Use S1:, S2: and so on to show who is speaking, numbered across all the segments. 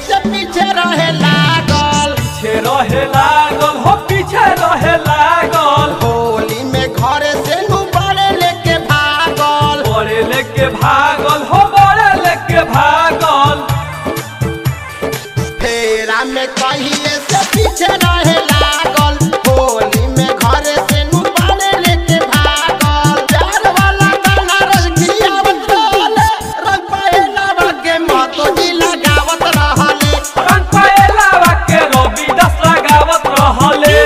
S1: से पीछे रहे लागल,
S2: हो पीछे रहे लागल।
S1: होली में घरे से बड़े लेके भागल,
S2: बड़े लेके भागल, हो बड़े लेके भागल।
S1: फेरा में कहिए से पीछे रहे लागल, होली में घरे से बड़े लेके भागल। प्यार वाला गाना रजगियावत रहले, रंग पायलावा के महतो जी लगावत रहले,
S2: रंग पायलावा के रविदास लगावत रहले।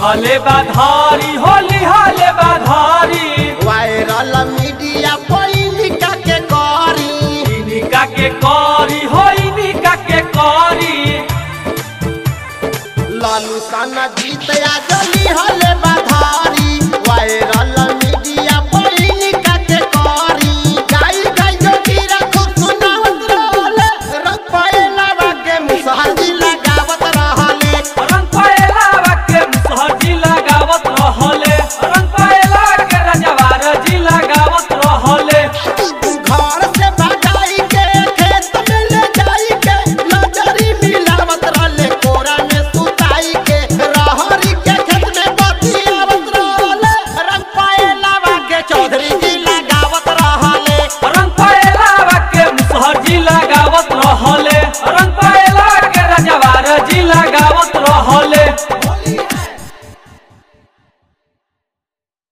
S2: हले बाधारी होली हले बाधारी,
S1: वायरल मीडिया पैनिका के करी,
S2: इनिका के करी, हो इनिका के करी।
S1: लालू साना जीत आ जली हले बाधारी, वायरल मीडिया पैनिका के करी। गाई गाई जो गिरा खूब सुनावत रहले, रंग पायलावा के मुसहजी लगावत रहले,
S2: रंग पायलावा के मुसहजी लगावत रहले, रंग पायला के रजवार जी लगावत रहले।
S1: घर से भगाई के खेत में ले जाई के, नजरी मिलावत रहले, कोरा में सुताई के, रहरी के खेत में बतियावत रहले, रंग पायलावा के चौधरी जी लगावत रहले,
S2: रंग पायलावा के मुसहजी लगावत रहले, रंग पायला के रजवार जी लगावत